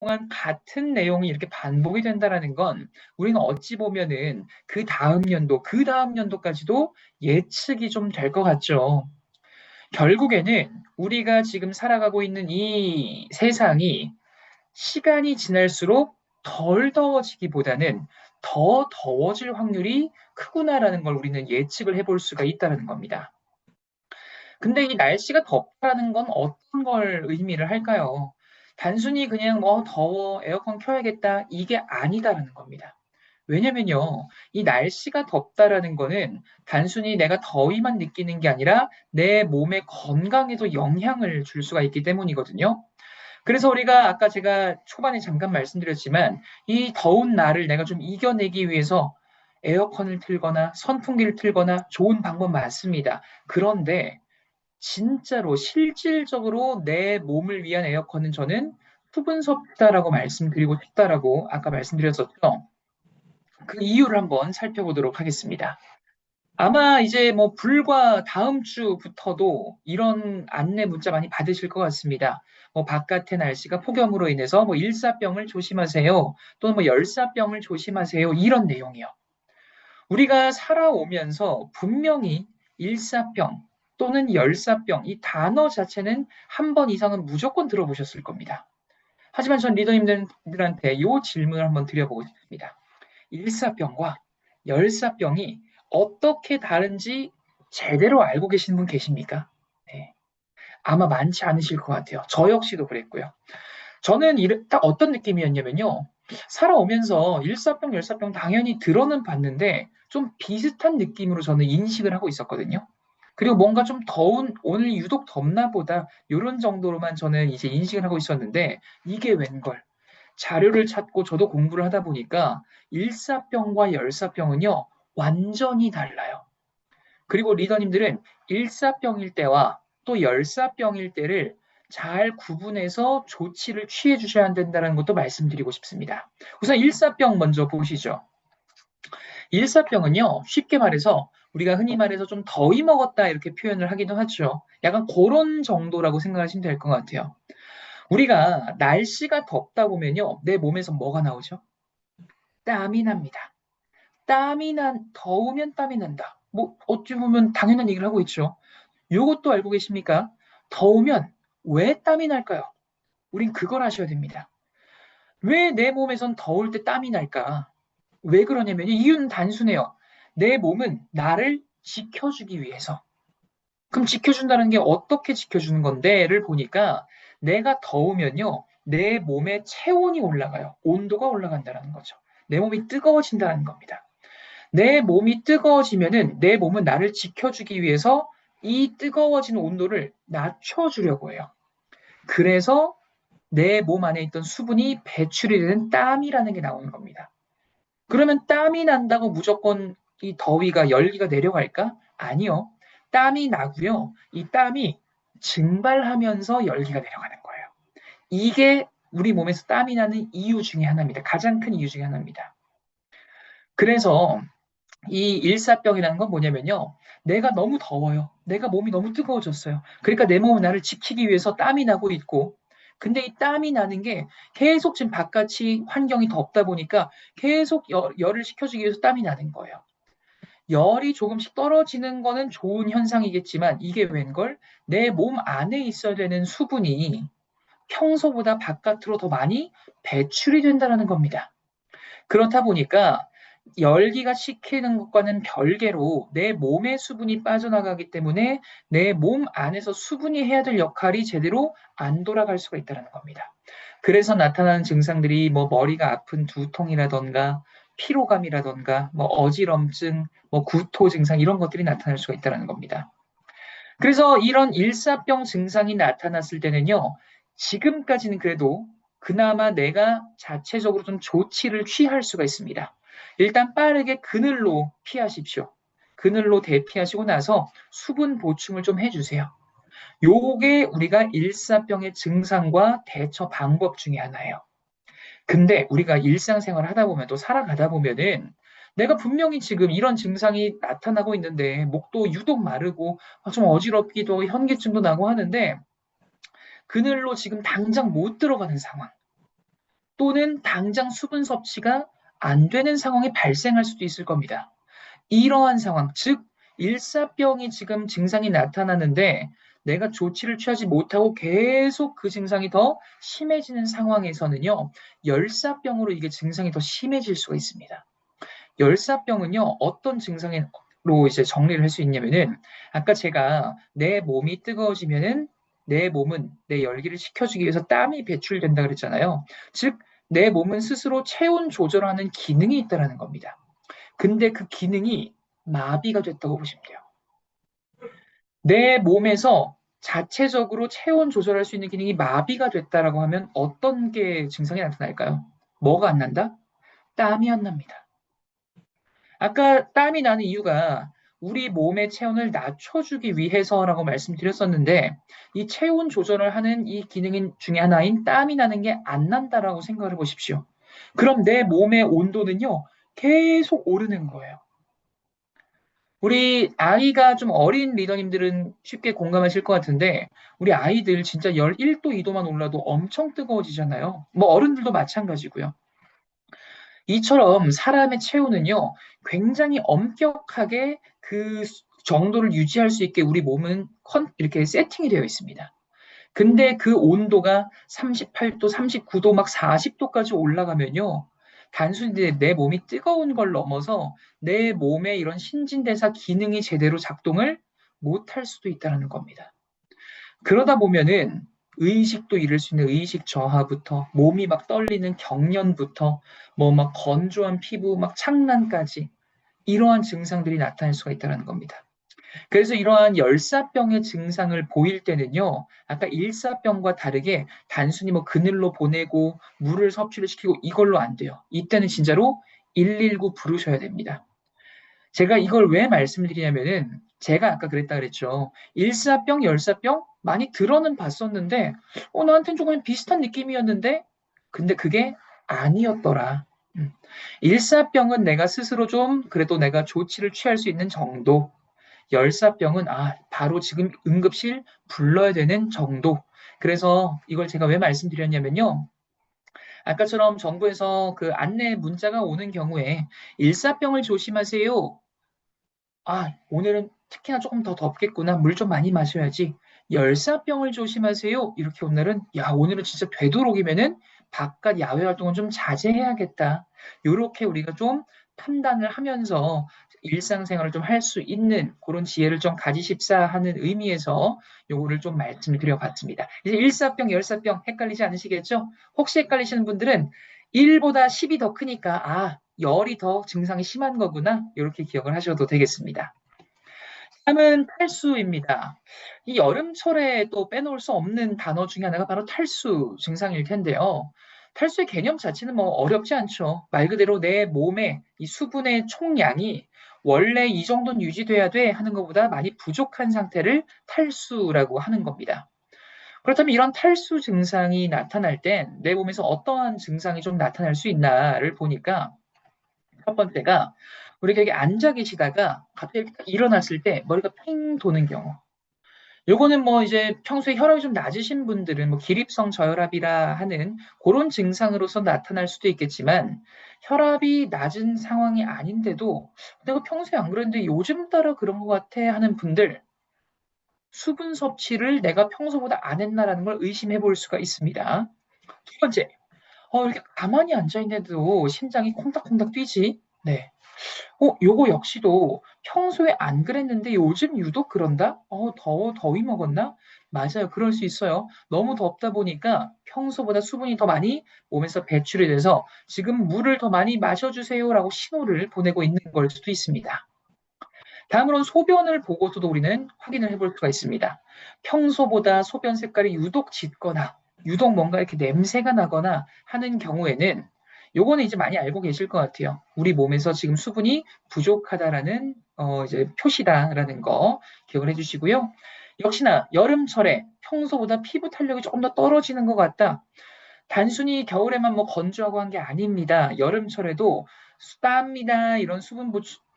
동안 같은 내용이 이렇게 반복이 된다라는 건 우리는 어찌 보면은 그 다음 연도, 그 다음 연도까지도 예측이 좀 될 것 같죠. 결국에는 우리가 지금 살아가고 있는 이 세상이 시간이 지날수록 덜 더워지기보다는 더 더워질 확률이 크구나라는 걸 우리는 예측을 해볼 수가 있다는 겁니다. 근데 이 날씨가 덥다라는 건 어떤 걸 의미를 할까요? 단순히 그냥 뭐 더워, 에어컨 켜야겠다, 이게 아니다라는 겁니다. 왜냐면요, 이 날씨가 덥다라는 거는 단순히 내가 더위만 느끼는 게 아니라 내 몸의 건강에도 영향을 줄 수가 있기 때문이거든요. 그래서 우리가 아까 제가 초반에 잠깐 말씀드렸지만 이 더운 날을 내가 좀 이겨내기 위해서 에어컨을 틀거나 선풍기를 틀거나 좋은 방법 많습니다. 그런데 진짜로 실질적으로 내 몸을 위한 에어컨은 저는 수분섭다라고 말씀드리고 싶다라고 아까 말씀드렸었죠. 그 이유를 한번 살펴보도록 하겠습니다. 아마 이제 뭐 불과 다음 주부터도 이런 안내 문자 많이 받으실 것 같습니다. 뭐 바깥의 날씨가 폭염으로 인해서 뭐 일사병을 조심하세요. 또는 뭐 열사병을 조심하세요. 이런 내용이요. 우리가 살아오면서 분명히 일사병 또는 열사병 이 단어 자체는 한 번 이상은 무조건 들어보셨을 겁니다. 하지만 전 리더님들한테 이 질문을 한번 드려보고 싶습니다. 일사병과 열사병이 어떻게 다른지 제대로 알고 계시는 분 계십니까? 네. 아마 많지 않으실 것 같아요. 저 역시도 그랬고요. 저는 딱 어떤 느낌이었냐면요. 살아오면서 일사병, 열사병 당연히 들어는 봤는데 좀 비슷한 느낌으로 저는 인식을 하고 있었거든요. 그리고 뭔가 좀 더운, 오늘 유독 덥나 보다, 이런 정도로만 저는 이제 인식을 하고 있었는데, 이게 웬걸. 자료를 찾고 저도 공부를 하다 보니까 일사병과 열사병은요, 완전히 달라요. 그리고 리더님들은 일사병일 때와 또 열사병일 때를 잘 구분해서 조치를 취해 주셔야 된다는 것도 말씀드리고 싶습니다. 우선 일사병 먼저 보시죠. 일사병은요, 쉽게 말해서 우리가 흔히 말해서 좀 더위 먹었다 이렇게 표현을 하기도 하죠. 약간 그런 정도라고 생각하시면 될 것 같아요. 우리가 날씨가 덥다 보면요, 내 몸에서 뭐가 나오죠? 땀이 납니다. 더우면 땀이 난다. 뭐, 어찌 보면 당연한 얘기를 하고 있죠. 요것도 알고 계십니까? 더우면 왜 땀이 날까요? 우린 그걸 아셔야 됩니다. 왜 내 몸에선 더울 때 땀이 날까? 왜 그러냐면 이유는 단순해요. 내 몸은 나를 지켜주기 위해서. 그럼 지켜준다는 게 어떻게 지켜주는 건데?를 보니까 내가 더우면요. 내 몸의 체온이 올라가요. 온도가 올라간다는 거죠. 내 몸이 뜨거워진다는 겁니다. 내 몸이 뜨거워지면은 내 몸은 나를 지켜주기 위해서 이 뜨거워진 온도를 낮춰주려고 해요. 그래서 내 몸 안에 있던 수분이 배출이 되는 땀이라는 게 나오는 겁니다. 그러면 땀이 난다고 무조건 이 더위가 열기가 내려갈까? 아니요. 땀이 나고요. 이 땀이 증발하면서 열기가 내려가는 거예요. 이게 우리 몸에서 땀이 나는 이유 중에 하나입니다. 가장 큰 이유 중에 하나입니다. 그래서 이 일사병이라는 건 뭐냐면요. 내가 너무 더워요. 내가 몸이 너무 뜨거워졌어요. 그러니까 내 몸은 나를 지키기 위해서 땀이 나고 있고, 근데 이 땀이 나는 게 계속 지금 바깥이 환경이 덥다 보니까 계속 열을 식혀주기 위해서 땀이 나는 거예요. 열이 조금씩 떨어지는 거는 좋은 현상이겠지만 이게 웬걸? 내 몸 안에 있어야 되는 수분이 평소보다 바깥으로 더 많이 배출이 된다는 겁니다. 그렇다 보니까 열기가 식히는 것과는 별개로 내 몸의 수분이 빠져나가기 때문에 내 몸 안에서 수분이 해야 될 역할이 제대로 안 돌아갈 수가 있다는 겁니다. 그래서 나타나는 증상들이 뭐 머리가 아픈 두통이라던가 피로감이라던가 뭐 어지럼증, 뭐 구토 증상 이런 것들이 나타날 수가 있다는 겁니다. 그래서 이런 일사병 증상이 나타났을 때는요, 지금까지는 그래도 그나마 내가 자체적으로 좀 조치를 취할 수가 있습니다. 일단 빠르게 그늘로 피하십시오. 그늘로 대피하시고 나서 수분 보충을 좀 해주세요. 요게 우리가 일사병의 증상과 대처 방법 중에 하나예요. 근데 우리가 일상생활을 하다 보면 또 살아가다 보면은 내가 분명히 지금 이런 증상이 나타나고 있는데 목도 유독 마르고 좀 어지럽기도 현기증도 나고 하는데 그늘로 지금 당장 못 들어가는 상황. 또는 당장 수분 섭취가 안 되는 상황이 발생할 수도 있을 겁니다. 이러한 상황, 즉 일사병이 지금 증상이 나타나는데 내가 조치를 취하지 못하고 계속 그 증상이 더 심해지는 상황에서는요, 열사병으로 이게 증상이 더 심해질 수가 있습니다. 열사병은요, 어떤 증상으로 이제 정리를 할 수 있냐면은, 아까 제가 내 몸이 뜨거워지면은 내 몸은 내 열기를 식혀주기 위해서 땀이 배출된다 그랬잖아요. 즉, 내 몸은 스스로 체온 조절하는 기능이 있다라는 겁니다. 근데 그 기능이 마비가 됐다고 보시면 돼요. 내 몸에서 자체적으로 체온 조절할 수 있는 기능이 마비가 됐다라고 하면 어떤 게 증상이 나타날까요? 뭐가 안 난다? 땀이 안 납니다. 아까 땀이 나는 이유가 우리 몸의 체온을 낮춰주기 위해서라고 말씀드렸었는데 이 체온 조절을 하는 이 기능 중에 하나인 땀이 나는 게 안 난다라고 생각을 해보십시오. 그럼 내 몸의 온도는요, 계속 오르는 거예요. 우리 아이가 좀 어린 리더님들은 쉽게 공감하실 것 같은데 우리 아이들 진짜 1도 2도만 올라도 엄청 뜨거워지잖아요. 뭐 어른들도 마찬가지고요. 이처럼 사람의 체온은요, 굉장히 엄격하게 그 정도를 유지할 수 있게 우리 몸은 이렇게 세팅이 되어 있습니다. 근데 그 온도가 38도, 39도, 막 40도까지 올라가면요, 단순히 내 몸이 뜨거운 걸 넘어서 내 몸의 이런 신진대사 기능이 제대로 작동을 못할 수도 있다는 겁니다. 그러다 보면은 의식도 잃을 수 있는 의식 저하부터 몸이 막 떨리는 경련부터 뭐 막 건조한 피부 막 창난까지 이러한 증상들이 나타날 수가 있다는 겁니다. 그래서 이러한 열사병의 증상을 보일 때는요, 아까 일사병과 다르게 단순히 뭐 그늘로 보내고 물을 섭취를 시키고 이걸로 안 돼요. 이때는 진짜로 119 부르셔야 됩니다. 제가 이걸 왜 말씀드리냐면은 제가 아까 그랬다 그랬죠. 일사병, 열사병 많이 들어는 봤었는데 나한테는 조금 비슷한 느낌이었는데 근데 그게 아니었더라. 일사병은 내가 스스로 좀 그래도 내가 조치를 취할 수 있는 정도. 열사병은 바로 지금 응급실 불러야 되는 정도. 그래서 이걸 제가 왜 말씀드렸냐면요. 아까처럼 정부에서 그 안내 문자가 오는 경우에 일사병을 조심하세요. 오늘은 특히나 조금 더 덥겠구나. 물 좀 많이 마셔야지. 열사병을 조심하세요. 이렇게 오늘은, 오늘은 진짜 되도록이면은 바깥 야외 활동은 좀 자제해야겠다. 이렇게 우리가 좀 판단을 하면서 일상생활을 좀 할 수 있는 그런 지혜를 좀 가지십사 하는 의미에서 요거를 좀 말씀을 드려봤습니다. 이제 일사병, 열사병 헷갈리지 않으시겠죠? 혹시 헷갈리시는 분들은 1보다 10이 더 크니까, 열이 더 증상이 심한 거구나. 이렇게 기억을 하셔도 되겠습니다. 다음은 탈수입니다. 이 여름철에 또 빼놓을 수 없는 단어 중에 하나가 바로 탈수 증상일 텐데요. 탈수의 개념 자체는 뭐 어렵지 않죠. 말 그대로 내 몸에 이 수분의 총량이 원래 이 정도는 유지돼야 돼 하는 것보다 많이 부족한 상태를 탈수라고 하는 겁니다. 그렇다면 이런 탈수 증상이 나타날 땐 내 몸에서 어떠한 증상이 좀 나타날 수 있나를 보니까 첫 번째가 우리가 여기 앉아 계시다가 갑자기 일어났을 때 머리가 핑 도는 경우. 요거는 뭐 이제 평소에 혈압이 좀 낮으신 분들은 뭐 기립성 저혈압이라 하는 그런 증상으로서 나타날 수도 있겠지만 혈압이 낮은 상황이 아닌데도 내가 평소에 안 그랬는데 요즘 따라 그런 것 같아 하는 분들 수분 섭취를 내가 평소보다 안 했나라는 걸 의심해 볼 수가 있습니다. 두 번째, 이렇게 가만히 앉아 있는데도 심장이 콩닥콩닥 뛰지? 네. 요거 역시도 평소에 안 그랬는데 요즘 유독 그런다? 더위 먹었나? 맞아요. 그럴 수 있어요. 너무 덥다 보니까 평소보다 수분이 더 많이 몸에서 배출이 돼서 지금 물을 더 많이 마셔주세요라고 신호를 보내고 있는 걸 수도 있습니다. 다음으로는 소변을 보고서도 우리는 확인을 해볼 수가 있습니다. 평소보다 소변 색깔이 유독 짙거나 유독 뭔가 이렇게 냄새가 나거나 하는 경우에는 요거는 이제 많이 알고 계실 것 같아요. 우리 몸에서 지금 수분이 부족하다라는 이제 표시다라는 거 기억을 해주시고요. 역시나 여름철에 평소보다 피부 탄력이 조금 더 떨어지는 것 같다. 단순히 겨울에만 뭐 건조하고 한 게 아닙니다. 여름철에도 땀이나 이런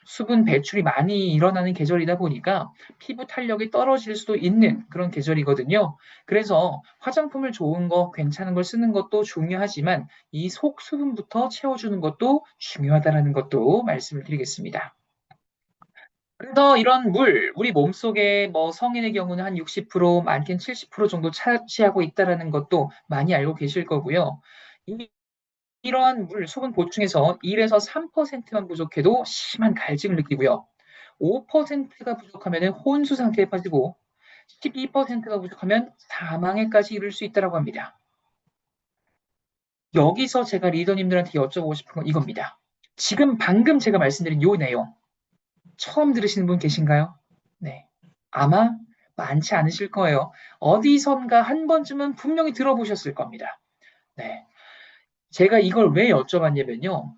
수분 배출이 많이 일어나는 계절이다 보니까 피부 탄력이 떨어질 수도 있는 그런 계절이거든요. 그래서 화장품을 좋은 거, 괜찮은 걸 쓰는 것도 중요하지만 이 속 수분부터 채워주는 것도 중요하다는 것도 말씀을 드리겠습니다. 그래서 이런 물, 우리 몸속에 뭐 성인의 경우는 한 60%, 많게는 70% 정도 차지하고 있다는 것도 많이 알고 계실 거고요. 이러한 물, 수분 보충에서 1에서 3%만 부족해도 심한 갈증을 느끼고요. 5%가 부족하면 혼수 상태에 빠지고 12%가 부족하면 사망에까지 이를 수 있다고 합니다. 여기서 제가 리더님들한테 여쭤보고 싶은 건 이겁니다. 지금 방금 제가 말씀드린 요 내용 처음 들으시는 분 계신가요? 네. 아마 많지 않으실 거예요. 어디선가 한 번쯤은 분명히 들어보셨을 겁니다. 네. 제가 이걸 왜 여쭤봤냐면요.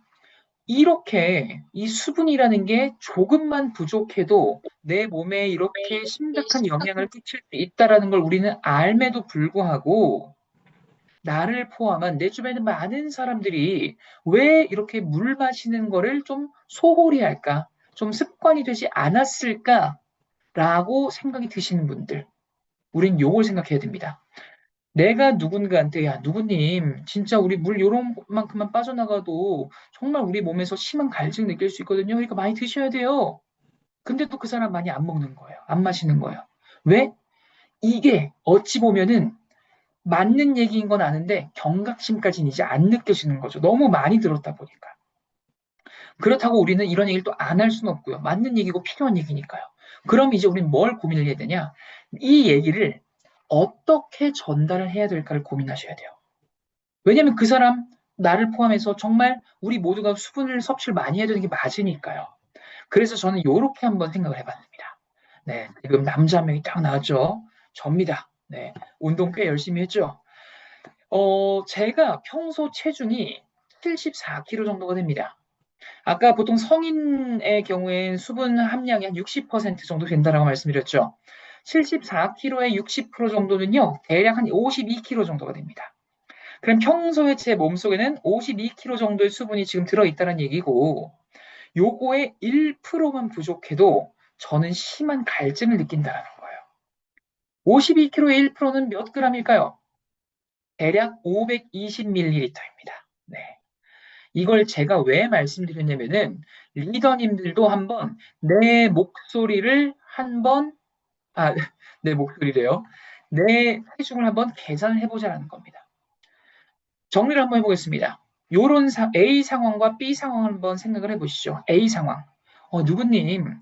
이렇게 이 수분이라는 게 조금만 부족해도 내 몸에 이렇게 심각한 영향을 끼칠 수 있다는 걸 우리는 알매도 불구하고 나를 포함한 내 주변에 많은 사람들이 왜 이렇게 물 마시는 거를 좀 소홀히 할까? 좀 습관이 되지 않았을까라고 생각이 드시는 분들, 우린 요걸 생각해야 됩니다. 내가 누군가한테 야 누구님 진짜 우리 물 요런 만큼만 빠져나가도 정말 우리 몸에서 심한 갈증 느낄 수 있거든요. 그러니까 많이 드셔야 돼요. 근데 또 그 사람 많이 안 먹는 거예요. 안 마시는 거예요. 왜? 이게 어찌 보면은 맞는 얘기인 건 아는데 경각심까지는 이제 안 느껴지는 거죠. 너무 많이 들었다 보니까. 그렇다고 우리는 이런 얘기를 또 안 할 수는 없고요. 맞는 얘기고 필요한 얘기니까요. 그럼 이제 우리는 뭘 고민을 해야 되냐? 이 얘기를 어떻게 전달을 해야 될까를 고민하셔야 돼요. 왜냐면 그 사람, 나를 포함해서 정말 우리 모두가 수분을 섭취를 많이 해야 되는 게 맞으니까요. 그래서 저는 요렇게 한번 생각을 해봤습니다. 네, 지금 남자 한 명이 딱 나왔죠. 접니다. 네, 운동 꽤 열심히 했죠. 제가 평소 체중이 74kg 정도가 됩니다. 아까 보통 성인의 경우엔 수분 함량이 한 60% 정도 된다라고 말씀드렸죠. 74kg의 60% 정도는요, 대략 한 52kg 정도가 됩니다. 그럼 평소에 제 몸속에는 52kg 정도의 수분이 지금 들어있다는 얘기고, 요거의 1%만 부족해도 저는 심한 갈증을 느낀다는 거예요. 52kg의 1%는 몇 g일까요? 대략 520ml입니다. 네. 이걸 제가 왜 말씀드렸냐면은 리더님들도 한번 내 목소리를 한번 아, 내 목소리래요. 내 체중을 한번 계산을 해보자는 겁니다. 정리를 한번 해보겠습니다. 요런 A 상황과 B 상황을 한번 생각을 해보시죠. A 상황. 누구님,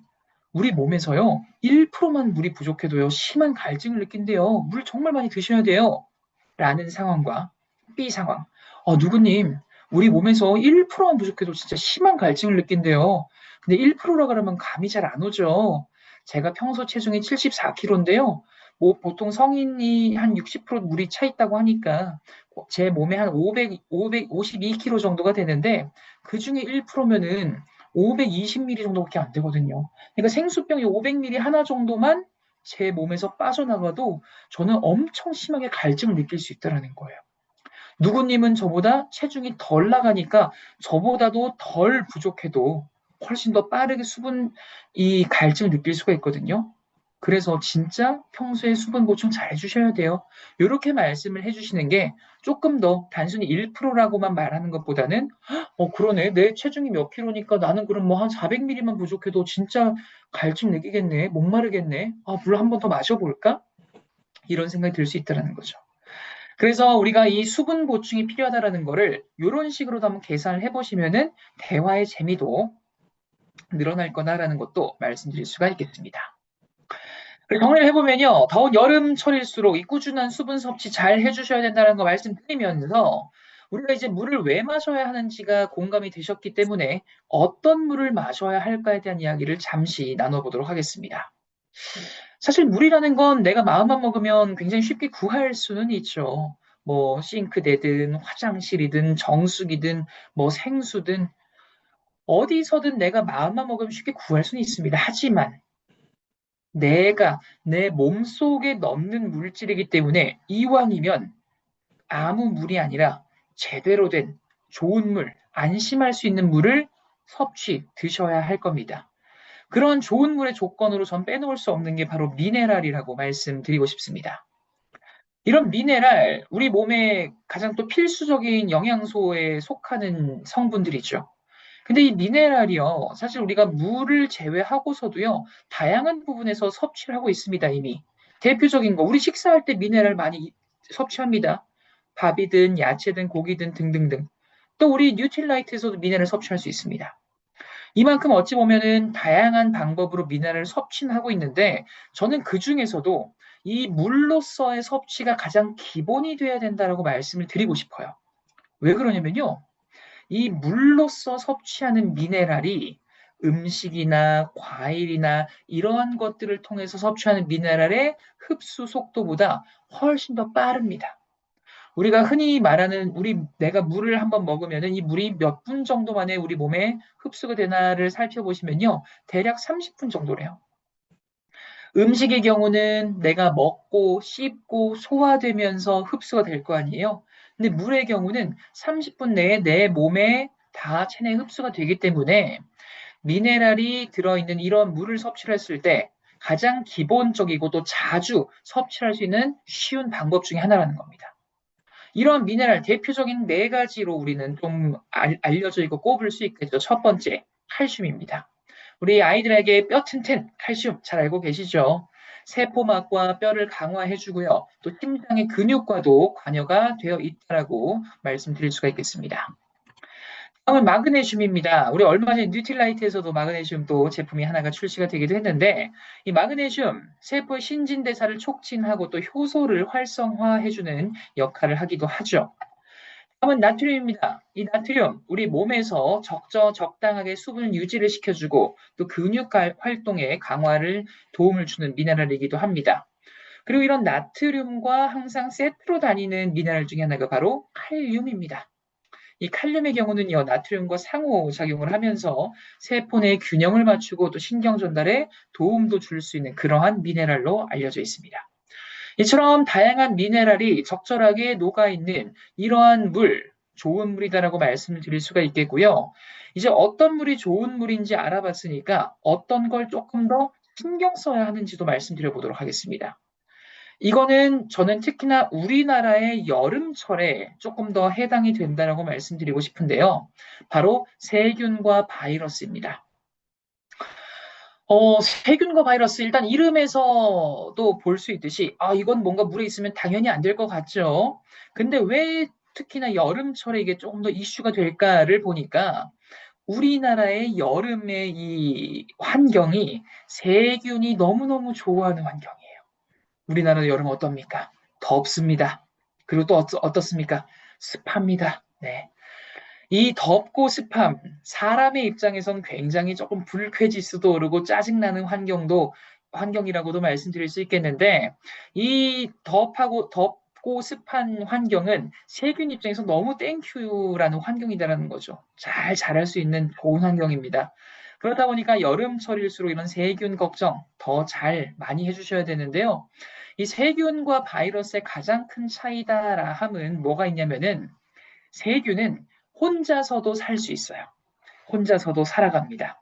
우리 몸에서요, 1%만 물이 부족해도요, 심한 갈증을 느낀대요. 물 정말 많이 드셔야 돼요. 라는 상황과 B 상황. 누구님, 우리 몸에서 1%만 부족해도 진짜 심한 갈증을 느낀대요. 근데 1%라 그러면 감이 잘 안 오죠. 제가 평소 체중이 74kg인데요. 뭐 보통 성인이 한 60% 물이 차 있다고 하니까 제 몸에 한 552kg 정도가 되는데 그 중에 1%면은 520ml 정도밖에 안 되거든요. 그러니까 생수병이 500ml 하나 정도만 제 몸에서 빠져나가도 저는 엄청 심하게 갈증을 느낄 수 있다는 거예요. 누구님은 저보다 체중이 덜 나가니까 저보다도 덜 부족해도 훨씬 더 빠르게 이 갈증을 느낄 수가 있거든요. 그래서 진짜 평소에 수분 보충 잘 해주셔야 돼요. 이렇게 말씀을 해주시는 게 조금 더 단순히 1%라고만 말하는 것보다는 그러네. 내 체중이 몇 킬로니까 나는 그럼 뭐 한 400ml만 부족해도 진짜 갈증 느끼겠네. 목마르겠네. 물 한 번 더 마셔볼까? 이런 생각이 들 수 있다는 거죠. 그래서 우리가 이 수분 보충이 필요하다는 거를 이런 식으로도 한번 계산을 해보시면은 대화의 재미도 늘어날 거다라는 것도 말씀드릴 수가 있겠습니다. 정리를 해보면요. 더운 여름철일수록 이 꾸준한 수분 섭취 잘 해주셔야 된다는 거 말씀드리면서 우리가 이제 물을 왜 마셔야 하는지가 공감이 되셨기 때문에 어떤 물을 마셔야 할까에 대한 이야기를 잠시 나눠보도록 하겠습니다. 사실 물이라는 건 내가 마음만 먹으면 굉장히 쉽게 구할 수는 있죠. 뭐 싱크대든 화장실이든 정수기든 뭐 생수든 어디서든 내가 마음만 먹으면 쉽게 구할 수는 있습니다. 하지만 내가 내 몸속에 넣는 물질이기 때문에 이왕이면 아무 물이 아니라 제대로 된 좋은 물, 안심할 수 있는 물을 드셔야 할 겁니다. 그런 좋은 물의 조건으로 전 빼놓을 수 없는 게 바로 미네랄이라고 말씀드리고 싶습니다. 이런 미네랄, 우리 몸에 가장 또 필수적인 영양소에 속하는 성분들이죠. 근데 이 미네랄이요, 사실 우리가 물을 제외하고서도요, 다양한 부분에서 섭취를 하고 있습니다, 이미. 대표적인 거, 우리 식사할 때 미네랄 많이 섭취합니다. 밥이든 야채든 고기든 등등등. 또 우리 뉴트릴라이트에서도 미네랄 섭취할 수 있습니다. 이만큼 어찌 보면은 다양한 방법으로 미네랄을 섭취는 하고 있는데 저는 그 중에서도 이 물로서의 섭취가 가장 기본이 돼야 된다라고 말씀을 드리고 싶어요. 왜 그러냐면요. 이 물로서 섭취하는 미네랄이 음식이나 과일이나 이러한 것들을 통해서 섭취하는 미네랄의 흡수 속도보다 훨씬 더 빠릅니다. 우리가 흔히 말하는 내가 물을 한번 먹으면은 이 물이 몇 분 정도 만에 우리 몸에 흡수가 되나를 살펴보시면요. 대략 30분 정도래요. 음식의 경우는 내가 먹고 씹고 소화되면서 흡수가 될 거 아니에요. 근데 물의 경우는 30분 내에 내 몸에 다 체내 흡수가 되기 때문에 미네랄이 들어있는 이런 물을 섭취를 했을 때 가장 기본적이고 또 자주 섭취할 수 있는 쉬운 방법 중에 하나라는 겁니다. 이런 미네랄 대표적인 네 가지로 우리는 좀 알려져 있고 꼽을 수 있겠죠. 첫 번째, 칼슘입니다. 우리 아이들에게 뼈 튼튼 칼슘 잘 알고 계시죠? 세포막과 뼈를 강화해주고요. 또 심장의 근육과도 관여가 되어 있다라고 말씀드릴 수가 있겠습니다. 다음은 마그네슘입니다. 우리 얼마 전에 뉴트릴라이트에서도 마그네슘 또 제품이 하나가 출시가 되기도 했는데 이 마그네슘 세포의 신진대사를 촉진하고 또 효소를 활성화해주는 역할을 하기도 하죠. 다음은 나트륨입니다. 이 나트륨 우리 몸에서 적당하게 수분 유지를 시켜주고 또 근육 활동에 강화를 도움을 주는 미네랄이기도 합니다. 그리고 이런 나트륨과 항상 세트로 다니는 미네랄 중에 하나가 바로 칼륨입니다. 이 칼륨의 경우는요, 나트륨과 상호작용을 하면서 세포 내 균형을 맞추고 또 신경 전달에 도움도 줄 수 있는 그러한 미네랄로 알려져 있습니다. 이처럼 다양한 미네랄이 적절하게 녹아있는 이러한 물, 좋은 물이다라고 말씀을 드릴 수가 있겠고요. 이제 어떤 물이 좋은 물인지 알아봤으니까 어떤 걸 조금 더 신경 써야 하는지도 말씀드려 보도록 하겠습니다. 이거는 저는 특히나 우리나라의 여름철에 조금 더 해당이 된다라고 말씀드리고 싶은데요. 바로 세균과 바이러스입니다. 세균과 바이러스 일단 이름에서도 볼 수 있듯이 이건 뭔가 물에 있으면 당연히 안 될 것 같죠. 근데 왜 특히나 여름철에 이게 조금 더 이슈가 될까를 보니까 우리나라의 여름의 이 환경이 세균이 너무너무 좋아하는 환경이에요. 우리나라 여름 어떻습니까? 덥습니다. 그리고 또 어떻습니까? 습합니다. 네. 이 덥고 습함, 사람의 입장에선 굉장히 조금 불쾌지수도 오르고 짜증나는 환경이라고도 말씀드릴 수 있겠는데, 이 덥고 습한 환경은 세균 입장에서 너무 땡큐라는 환경이다라는 거죠. 잘 자랄 수 있는 좋은 환경입니다. 그러다 보니까 여름철일수록 이런 세균 걱정 더 잘 많이 해주셔야 되는데요. 이 세균과 바이러스의 가장 큰 차이다라 함은 뭐가 있냐면은 세균은 혼자서도 살 수 있어요. 혼자서도 살아갑니다.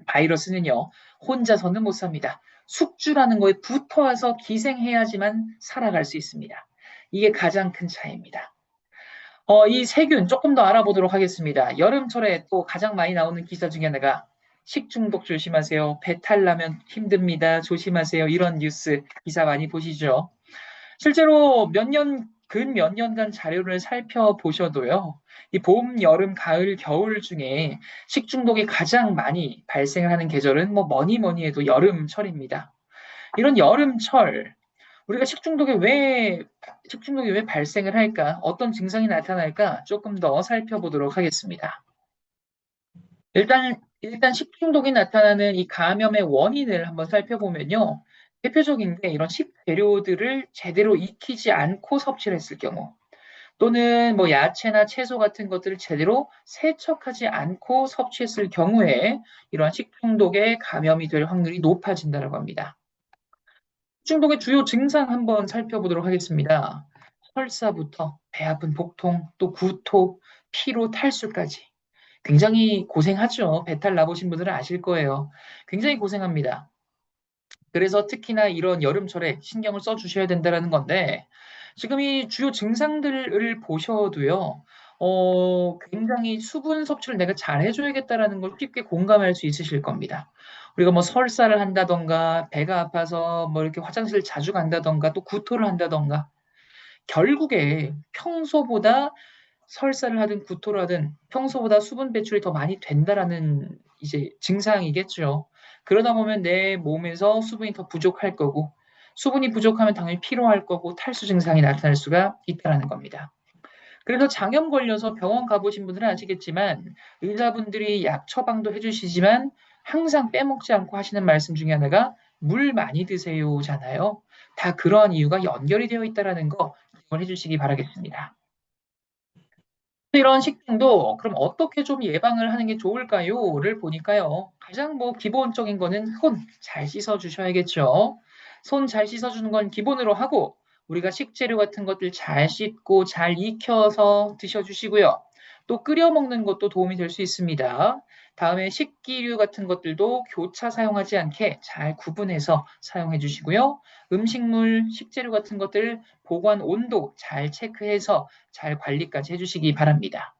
바이러스는요, 혼자서는 못 삽니다. 숙주라는 거에 붙어와서 기생해야지만 살아갈 수 있습니다. 이게 가장 큰 차이입니다. 이 세균 조금 더 알아보도록 하겠습니다. 여름철에 또 가장 많이 나오는 기사 중에 하나가 식중독 조심하세요. 배탈 나면 힘듭니다. 조심하세요. 이런 뉴스 기사 많이 보시죠. 실제로 근 몇 년간 자료를 살펴보셔도요. 이 봄, 여름, 가을, 겨울 중에 식중독이 가장 많이 발생을 하는 계절은 뭐니 해도 여름철입니다. 이런 여름철, 우리가 식중독이 왜 발생을 할까? 어떤 증상이 나타날까? 조금 더 살펴보도록 하겠습니다. 일단 식중독이 나타나는 이 감염의 원인을 한번 살펴보면요. 대표적인 게 이런 식재료들을 제대로 익히지 않고 섭취를 했을 경우, 또는 뭐 야채나 채소 같은 것들을 제대로 세척하지 않고 섭취했을 경우에 이러한 식중독에 감염이 될 확률이 높아진다고 합니다. 식중독의 주요 증상 한번 살펴보도록 하겠습니다. 설사부터 배 아픈 복통, 또 구토, 피로, 탈수까지. 굉장히 고생하죠. 배탈 나보신 분들은 아실 거예요. 굉장히 고생합니다. 그래서 특히나 이런 여름철에 신경을 써주셔야 된다는 건데, 지금 이 주요 증상들을 보셔도요, 굉장히 수분 섭취를 내가 잘 해줘야겠다라는 걸 쉽게 공감할 수 있으실 겁니다. 우리가 뭐 설사를 한다던가, 배가 아파서 뭐 이렇게 화장실 자주 간다던가, 또 구토를 한다던가, 결국에 평소보다 설사를 하든 구토를 하든 평소보다 수분 배출이 더 많이 된다라는 이제 증상이겠죠. 그러다 보면 내 몸에서 수분이 더 부족할 거고, 수분이 부족하면 당연히 피로할 거고 탈수 증상이 나타날 수가 있다는 겁니다. 그래서 장염 걸려서 병원 가보신 분들은 아시겠지만 의사분들이 약 처방도 해주시지만 항상 빼먹지 않고 하시는 말씀 중에 하나가 물 많이 드세요잖아요. 다 그러한 이유가 연결이 되어 있다는 거 기억을 해주시기 바라겠습니다. 이런 식중독, 그럼 어떻게 좀 예방을 하는 게 좋을까요?를 보니까요. 가장 뭐 기본적인 거는 손 잘 씻어 주셔야겠죠. 손 잘 씻어 주는 건 기본으로 하고, 우리가 식재료 같은 것들 잘 씻고 잘 익혀서 드셔 주시고요. 또 끓여 먹는 것도 도움이 될 수 있습니다. 다음에 식기류 같은 것들도 교차 사용하지 않게 잘 구분해서 사용해 주시고요. 음식물, 식재료 같은 것들 보관 온도 잘 체크해서 잘 관리까지 해주시기 바랍니다.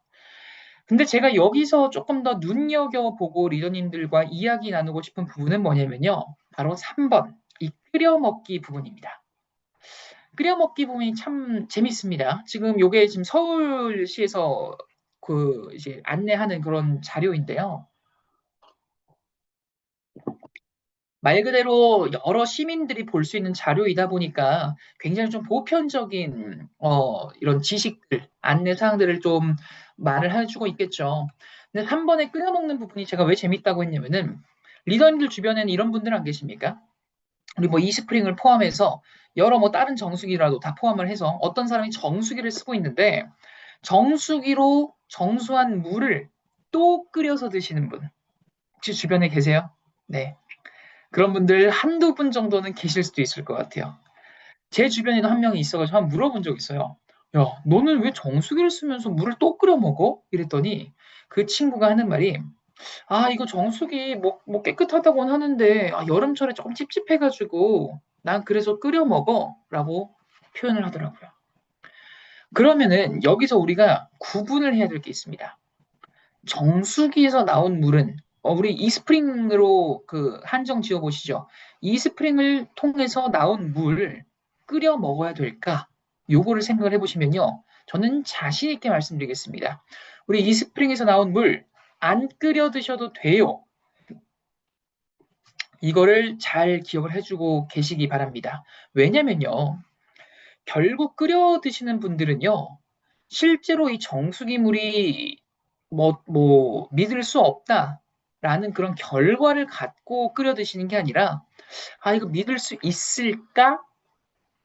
근데 제가 여기서 조금 더 눈여겨보고 리더님들과 이야기 나누고 싶은 부분은 뭐냐면요. 바로 3번, 이 끓여 먹기 부분입니다. 끓여 먹기 부분이 참 재밌습니다. 지금 요게 지금 서울시에서 그 이제 안내하는 그런 자료인데요. 말 그대로 여러 시민들이 볼 수 있는 자료이다 보니까 굉장히 좀 보편적인 이런 지식들, 안내 사항들을 좀 말을 해주고 있겠죠. 근데 한 번에 끓여먹는 부분이 제가 왜 재밌다고 했냐면은 리더님들 주변에는 이런 분들 안 계십니까? 우리 뭐 이스프링을 포함해서 여러 뭐 다른 정수기라도 다 포함을 해서 어떤 사람이 정수기를 쓰고 있는데 정수기로 정수한 물을 또 끓여서 드시는 분 혹시 주변에 계세요? 네. 그런 분들 한두 분 정도는 계실 수도 있을 것 같아요. 제 주변에도 한 명이 있어가지고 한번 물어본 적 있어요. 야, 너는 왜 정수기를 쓰면서 물을 또 끓여 먹어? 이랬더니 그 친구가 하는 말이, 아, 이거 정수기 뭐 깨끗하다고는 하는데, 아, 여름철에 조금 찝찝해가지고, 난 그래서 끓여 먹어. 라고 표현을 하더라고요. 그러면은 여기서 우리가 구분을 해야 될 게 있습니다. 정수기에서 나온 물은 우리 이스프링으로 그 한정 지어 보시죠. 이스프링을 통해서 나온 물을 끓여 먹어야 될까? 요거를 생각을 해보시면요. 저는 자신 있게 말씀드리겠습니다. 우리 이스프링에서 나온 물 안 끓여 드셔도 돼요. 이거를 잘 기억을 해주고 계시기 바랍니다. 왜냐면요. 결국 끓여 드시는 분들은요. 실제로 이 정수기 물이 믿을 수 없다라는 그런 결과를 갖고 끓여 드시는 게 아니라, 아, 이거 믿을 수 있을까?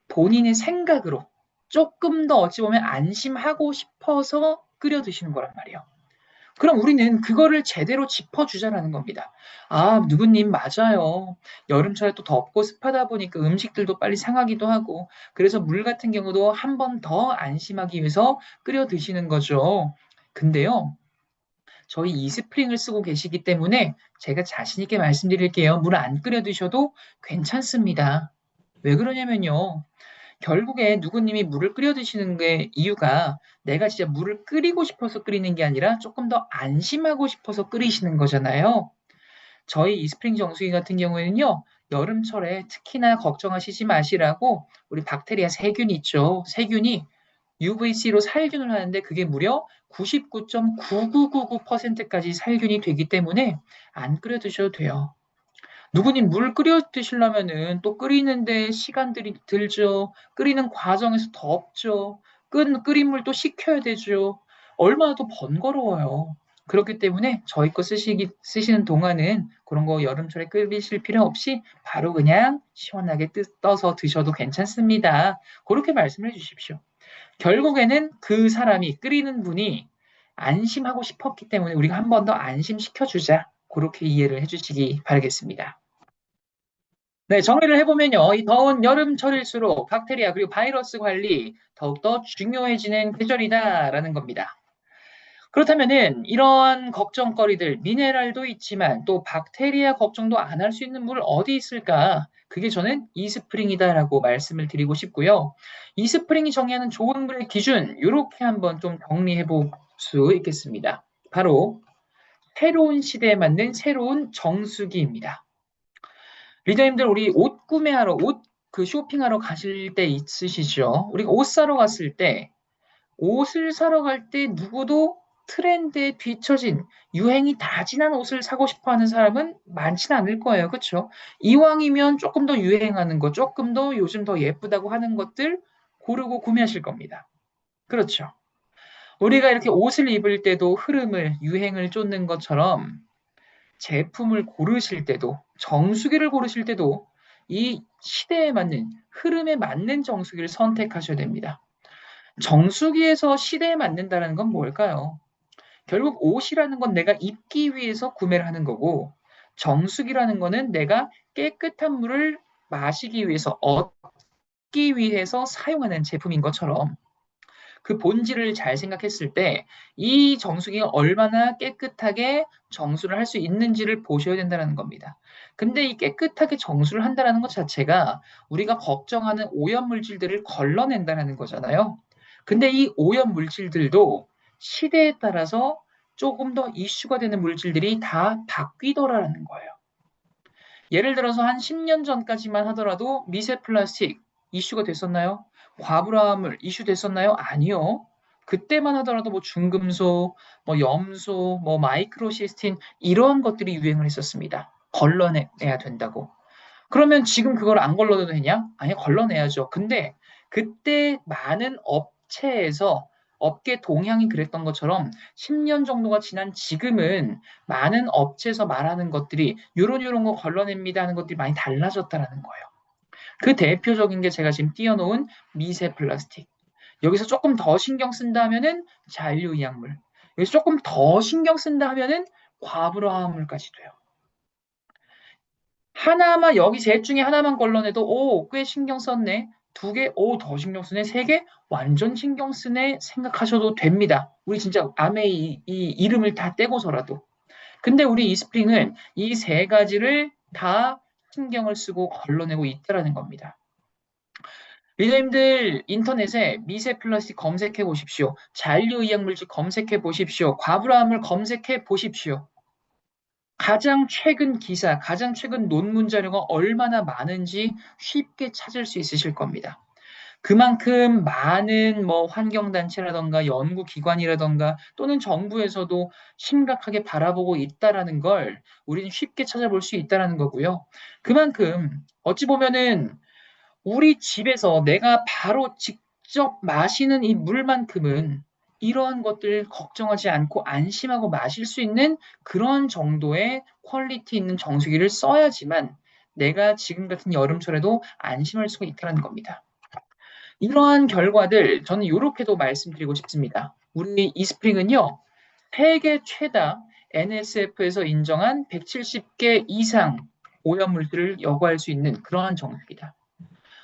본인의 생각으로 조금 더 어찌 보면 안심하고 싶어서 끓여 드시는 거란 말이에요. 그럼 우리는 그거를 제대로 짚어주자라는 겁니다. 아, 누구님, 맞아요. 여름철에 또 덥고 습하다 보니까 음식들도 빨리 상하기도 하고, 그래서 물 같은 경우도 한 번 더 안심하기 위해서 끓여 드시는 거죠. 근데요, 저희 이스프링을 쓰고 계시기 때문에 제가 자신 있게 말씀드릴게요. 물 안 끓여 드셔도 괜찮습니다. 왜 그러냐면요. 결국에 누구님이 물을 끓여 드시는 게 이유가 내가 진짜 물을 끓이고 싶어서 끓이는 게 아니라 조금 더 안심하고 싶어서 끓이시는 거잖아요. 저희 이스프링 정수기 같은 경우에는요. 여름철에 특히나 걱정하시지 마시라고 우리 박테리아 세균이 있죠. 세균이 UVC로 살균을 하는데 그게 무려 99.9999%까지 살균이 되기 때문에 안 끓여 드셔도 돼요. 누구님 물 끓여 드시려면은 또 끓이는데 시간들이 들죠. 끓이는 과정에서 덥죠. 끓인 물 또 식혀야 되죠. 얼마나 더 번거로워요. 그렇기 때문에 저희 거 쓰시는 동안은 그런 거 여름철에 끓이실 필요 없이 바로 그냥 시원하게 떠서 드셔도 괜찮습니다. 그렇게 말씀해 주십시오. 결국에는 그 사람이 끓이는 분이 안심하고 싶었기 때문에 우리가 한 번 더 안심시켜 주자. 그렇게 이해를 해주시기 바라겠습니다. 네, 정리를 해보면요. 이 더운 여름철일수록 박테리아 그리고 바이러스 관리 더욱더 중요해지는 계절이다라는 겁니다. 그렇다면은 이러한 걱정거리들, 미네랄도 있지만 또 박테리아 걱정도 안 할 수 있는 물 어디 있을까? 그게 저는 이스프링이다라고 말씀을 드리고 싶고요. 이스프링이 정의하는 좋은 물의 기준, 이렇게 한번 좀 정리해 볼 수 있겠습니다. 바로 새로운 시대에 맞는 새로운 정수기입니다. 리더님들 우리 옷 구매하러, 옷 그 쇼핑하러 가실 때 있으시죠? 우리가 옷 사러 갔을 때 옷을 사러 갈 때 누구도 트렌드에 뒤처진 유행이 다 지난 옷을 사고 싶어 하는 사람은 많지는 않을 거예요. 그렇죠? 이왕이면 조금 더 유행하는 거, 조금 더 요즘 더 예쁘다고 하는 것들 고르고 구매하실 겁니다. 그렇죠? 우리가 이렇게 옷을 입을 때도 흐름을, 유행을 쫓는 것처럼 제품을 고르실 때도, 정수기를 고르실 때도 이 시대에 맞는, 흐름에 맞는 정수기를 선택하셔야 됩니다. 정수기에서 시대에 맞는다는 건 뭘까요? 결국 옷이라는 건 내가 입기 위해서 구매를 하는 거고, 정수기라는 거는 내가 깨끗한 물을 마시기 위해서, 얻기 위해서 사용하는 제품인 것처럼 그 본질을 잘 생각했을 때 이 정수기가 얼마나 깨끗하게 정수를 할 수 있는지를 보셔야 된다는 겁니다. 근데 이 깨끗하게 정수를 한다는 것 자체가 우리가 걱정하는 오염 물질들을 걸러낸다는 거잖아요. 근데 이 오염 물질들도 시대에 따라서 조금 더 이슈가 되는 물질들이 다 바뀌더라는 거예요. 예를 들어서 한 10년 전까지만 하더라도 미세 플라스틱 이슈가 됐었나요? 과부하물 이슈 됐었나요? 아니요. 그때만 하더라도 뭐 중금속, 뭐 염소, 뭐 마이크로시스틴 이런 것들이 유행을 했었습니다. 걸러내야 된다고. 그러면 지금 그걸 안 걸러도 되냐? 아니, 걸러내야죠. 근데 그때 많은 업체에서 업계 동향이 그랬던 것처럼 10년 정도가 지난 지금은 많은 업체에서 말하는 것들이 요런 거 걸러냅니다 하는 것들이 많이 달라졌다라는 거예요. 그 대표적인 게 제가 지금 띄워놓은 미세 플라스틱. 여기서 조금 더 신경 쓴다 하면은 잔류의약물. 여기서 조금 더 신경 쓴다 하면은 과부하물까지 돼요. 하나만 여기 셋 중에 하나만 걸러내도 오, 꽤 신경 썼네. 두 개, 오, 더 신경 쓰네. 세 개, 완전 신경 쓰네. 생각하셔도 됩니다. 우리 진짜 암의 이 이름을 다 떼고서라도. 근데 우리 이스프링은 이 세 가지를 다 신경을 쓰고 걸러내고 있다라는 겁니다. 리더님들 인터넷에 미세 플라스틱 검색해 보십시오. 잔류의약물질 검색해 보십시오. 과부하물 검색해 보십시오. 가장 최근 기사, 가장 최근 논문 자료가 얼마나 많은지 쉽게 찾을 수 있으실 겁니다. 그만큼 많은 뭐 환경단체라던가 연구기관이라던가 또는 정부에서도 심각하게 바라보고 있다라는 걸 우리는 쉽게 찾아볼 수 있다라는 거고요. 그만큼 어찌 보면은 우리 집에서 내가 바로 직접 마시는 이 물만큼은 이러한 것들 걱정하지 않고 안심하고 마실 수 있는 그런 정도의 퀄리티 있는 정수기를 써야지만 내가 지금 같은 여름철에도 안심할 수가 있다는 겁니다. 이러한 결과들 저는 이렇게도 말씀드리고 싶습니다. 우리 이스프링은요, 세계 최다 NSF에서 인정한 170개 이상 오염물질을 여과할 수 있는 그러한 정수기다.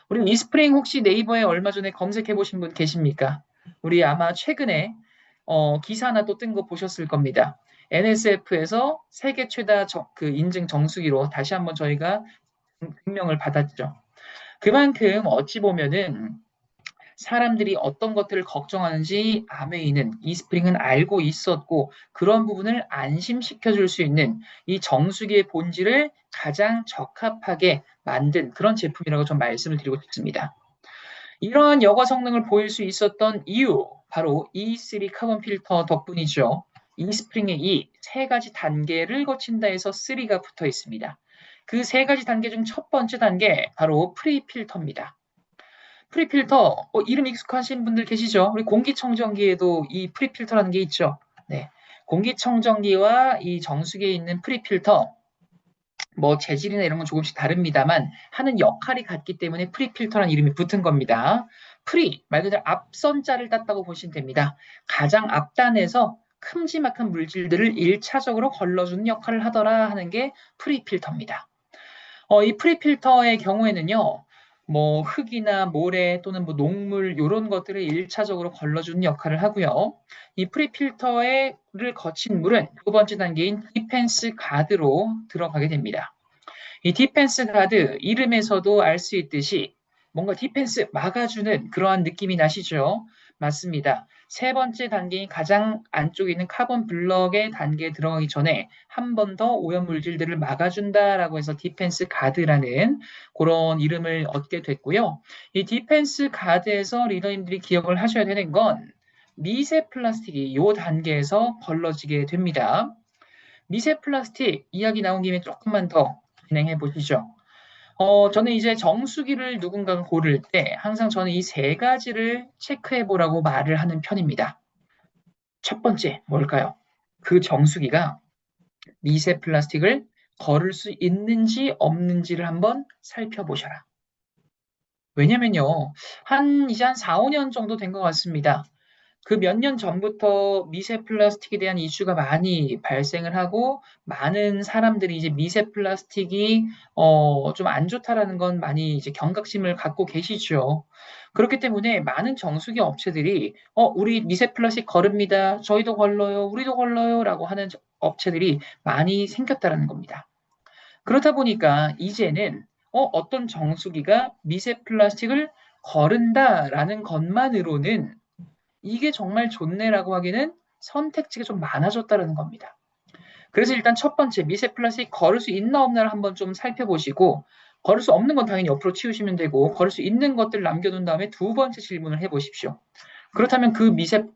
우리 이스프링 혹시 네이버에 얼마 전에 검색해 보신 분 계십니까? 우리 아마 최근에 기사 하나 또 뜬 거 보셨을 겁니다. NSF에서 세계 최다 그 인증 정수기로 다시 한번 저희가 증명을 받았죠. 그만큼 어찌 보면은 사람들이 어떤 것들을 걱정하는지 아메이는 이스프링은 알고 있었고 그런 부분을 안심시켜 줄 수 있는 이 정수기의 본질을 가장 적합하게 만든 그런 제품이라고 좀 말씀을 드리고 싶습니다. 이러한 여과 성능을 보일 수 있었던 이유 바로 E3 카본 필터 덕분이죠. 이스프링의 이 세 가지 단계를 거친다 해서 3가 붙어 있습니다. 그 세 가지 단계 중 첫 번째 단계 바로 프리필터입니다. 프리필터, 이름 익숙하신 분들 계시죠? 우리 공기청정기에도 이 프리필터라는 게 있죠. 네. 공기청정기와 이 정수기에 있는 프리필터, 뭐 재질이나 이런 건 조금씩 다릅니다만 하는 역할이 같기 때문에 프리필터라는 이름이 붙은 겁니다. 프리, 말 그대로 앞선 자를 땄다고 보시면 됩니다. 가장 앞단에서 큼지막한 물질들을 1차적으로 걸러주는 역할을 하더라 하는 게 프리필터입니다. 이 프리필터의 경우에는요, 뭐 흙이나 모래 또는 뭐 녹물 이런 것들을 1차적으로 걸러주는 역할을 하고요. 이 프리필터를 거친 물은 두 번째 단계인 디펜스 가드로 들어가게 됩니다. 이 디펜스 가드 이름에서도 알 수 있듯이 뭔가 디펜스 막아주는 그러한 느낌이 나시죠? 맞습니다. 세 번째 단계인 가장 안쪽에 있는 카본 블럭의 단계에 들어가기 전에 한 번 더 오염 물질들을 막아준다라고 해서 디펜스 가드라는 그런 이름을 얻게 됐고요. 이 디펜스 가드에서 리더님들이 기억을 하셔야 되는 건 미세 플라스틱이 이 단계에서 걸러지게 됩니다. 미세 플라스틱 이야기 나온 김에 조금만 더 진행해 보시죠. 저는 이제 정수기를 누군가가 고를 때 항상 저는 이 세 가지를 체크해 보라고 말을 하는 편입니다. 첫 번째, 뭘까요? 그 정수기가 미세 플라스틱을 걸을 수 있는지 없는지를 한번 살펴보셔라. 왜냐면요, 이제 한 4, 5년 정도 된 것 같습니다. 그 몇 년 전부터 미세 플라스틱에 대한 이슈가 많이 발생을 하고 많은 사람들이 이제 미세 플라스틱이 좀 안 좋다라는 건 많이 이제 경각심을 갖고 계시죠. 그렇기 때문에 많은 정수기 업체들이 우리 미세 플라스틱 거릅니다. 저희도 걸러요. 우리도 걸러요라고 하는 업체들이 많이 생겼다라는 겁니다. 그렇다 보니까 이제는 어떤 정수기가 미세 플라스틱을 거른다라는 것만으로는 이게 정말 좋네라고 하기는 선택지가 좀 많아졌다는 겁니다. 그래서 일단 첫 번째 미세 플라스틱 걸을 수 있나 없나를 한번 좀 살펴보시고 걸을 수 없는 건 당연히 옆으로 치우시면 되고 걸을 수 있는 것들 남겨둔 다음에 두 번째 질문을 해보십시오. 그렇다면 그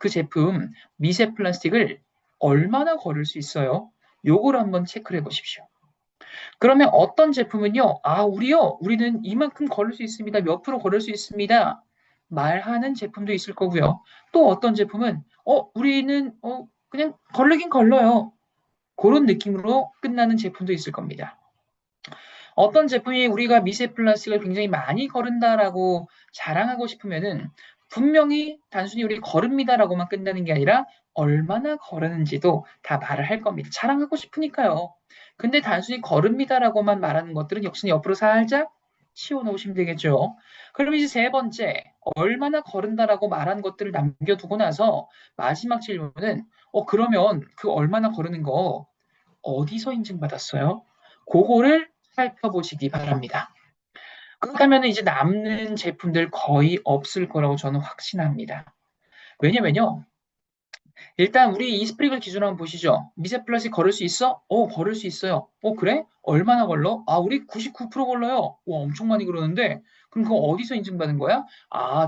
제품 미세 플라스틱을 얼마나 걸을 수 있어요? 요걸 한번 체크를 해보십시오. 그러면 어떤 제품은요, 우리는 이만큼 걸을 수 있습니다. 몇 프로 걸을 수 있습니다. 말하는 제품도 있을 거고요. 또 어떤 제품은, 우리는, 그냥 걸르긴 걸러요. 그런 느낌으로 끝나는 제품도 있을 겁니다. 어떤 제품이 우리가 미세 플라스틱을 굉장히 많이 거른다라고 자랑하고 싶으면은 분명히 단순히 우리 거릅니다라고만 끝나는 게 아니라 얼마나 거르는지도 다 말을 할 겁니다. 자랑하고 싶으니까요. 근데 단순히 거릅니다라고만 말하는 것들은 역시 옆으로 살짝 치워놓으시면 되겠죠. 그럼 이제 세 번째, 얼마나 거른다라고 말한 것들을 남겨두고 나서 마지막 질문은, 그러면 그 얼마나 거르는 거 어디서 인증받았어요? 그거를 살펴보시기 바랍니다. 그렇다면 이제 남는 제품들 거의 없을 거라고 저는 확신합니다. 왜냐면요. 일단 우리 이스프링을 기준으로 한번 보시죠. 미세 플라스틱 걸을 수 있어? 걸을 수 있어요. 그래? 얼마나 걸러? 우리 99% 걸러요. 엄청 많이 그러는데 그럼 그거 어디서 인증받은 거야?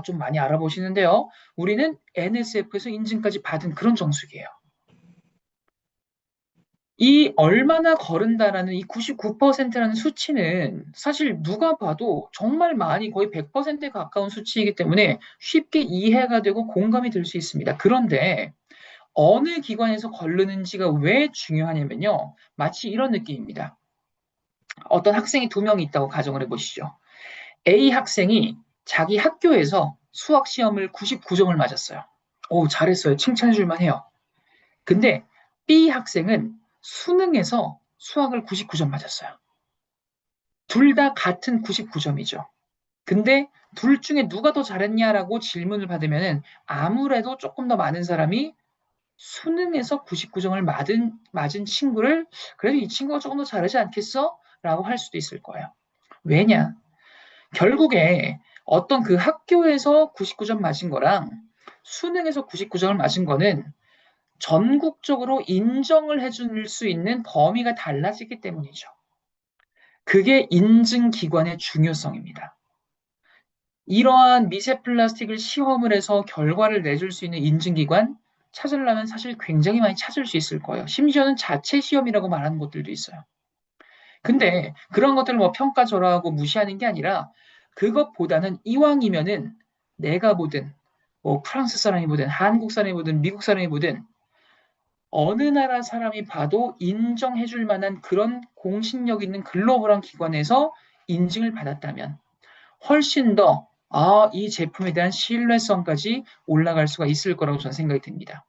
좀 많이 알아보시는데요. 우리는 NSF에서 인증까지 받은 그런 정수기예요. 이 얼마나 거른다라는 이 99%라는 수치는 사실 누가 봐도 정말 많이 거의 100%에 가까운 수치이기 때문에 쉽게 이해가 되고 공감이 될 수 있습니다. 그런데 어느 기관에서 거르는지가 왜 중요하냐면요. 마치 이런 느낌입니다. 어떤 학생이 두 명이 있다고 가정을 해보시죠. A 학생이 자기 학교에서 수학 시험을 99점을 맞았어요. 잘했어요. 칭찬해줄만 해요. 근데 B 학생은 수능에서 수학을 99점 맞았어요. 둘 다 같은 99점이죠. 근데 둘 중에 누가 더 잘했냐라고 질문을 받으면 아무래도 조금 더 많은 사람이 수능에서 99점을 맞은 친구를 그래도 이 친구가 조금 더 잘하지 않겠어? 라고 할 수도 있을 거예요. 왜냐? 결국에 어떤 그 학교에서 99점 맞은 거랑 수능에서 99점을 맞은 거는 전국적으로 인정을 해줄 수 있는 범위가 달라지기 때문이죠. 그게 인증기관의 중요성입니다. 이러한 미세 플라스틱을 시험을 해서 결과를 내줄 수 있는 인증기관 찾으려면 사실 굉장히 많이 찾을 수 있을 거예요. 심지어는 자체 시험이라고 말하는 것들도 있어요. 근데 그런 것들을 뭐 평가절하하고 무시하는 게 아니라 그것보다는 이왕이면은 내가 보든 뭐 프랑스 사람이 보든 한국 사람이 보든 미국 사람이 보든 어느 나라 사람이 봐도 인정해 줄 만한 그런 공신력 있는 글로벌한 기관에서 인증을 받았다면 훨씬 더, 이 제품에 대한 신뢰성까지 올라갈 수가 있을 거라고 저는 생각이 듭니다.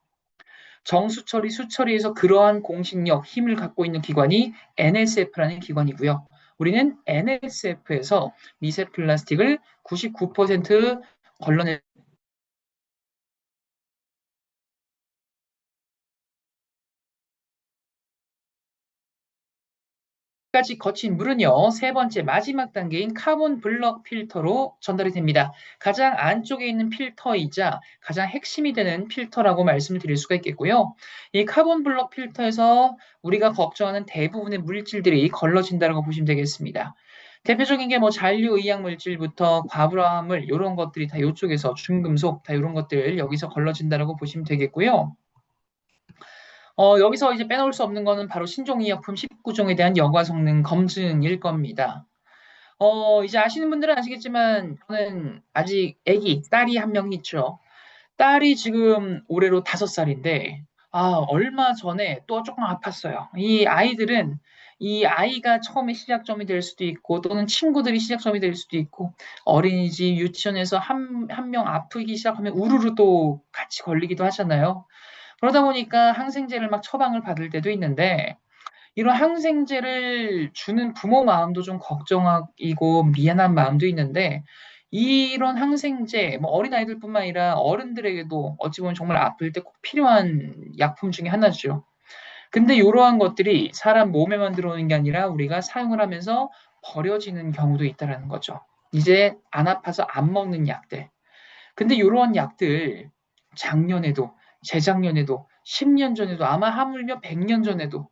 정수처리, 수처리에서 그러한 공신력, 힘을 갖고 있는 기관이 NSF라는 기관이고요. 우리는 NSF에서 미세 플라스틱을 99% 걸러내 까지 거친 물은요, 세 번째 마지막 단계인 카본 블럭 필터로 전달이 됩니다. 가장 안쪽에 있는 필터이자 가장 핵심이 되는 필터라고 말씀을 드릴 수가 있겠고요. 이 카본 블럭 필터에서 우리가 걱정하는 대부분의 물질들이 걸러진다고 보시면 되겠습니다. 대표적인 게 뭐 잔류 의약 물질부터 과부하물 이런 것들이 다 이쪽에서 중금속 다 이런 것들 여기서 걸러진다고 보시면 되겠고요. 여기서 이제 빼놓을 수 없는 거는 바로 신종의약품 19종에 대한 여과 성능 검증일 겁니다. 이제 아시는 분들은 아시겠지만 저는 아직 딸이 한 명 있죠. 딸이 지금 올해로 5살인데 얼마 전에 또 조금 아팠어요. 이 아이가 처음에 시작점이 될 수도 있고 또는 친구들이 시작점이 될 수도 있고 어린이집 유치원에서 한 명 아프기 시작하면 우르르 또 같이 걸리기도 하잖아요. 그러다 보니까 항생제를 막 처방을 받을 때도 있는데 이런 항생제를 주는 부모 마음도 좀 걱정이고 미안한 마음도 있는데 이런 항생제 뭐 어린아이들뿐만 아니라 어른들에게도 어찌 보면 정말 아플 때 꼭 필요한 약품 중에 하나죠. 근데 이러한 것들이 사람 몸에만 들어오는 게 아니라 우리가 사용을 하면서 버려지는 경우도 있다는 거죠. 이제 안 아파서 안 먹는 약들. 근데 이러한 약들 작년에도 재작년에도 10년 전에도 아마 하물며 100년 전에도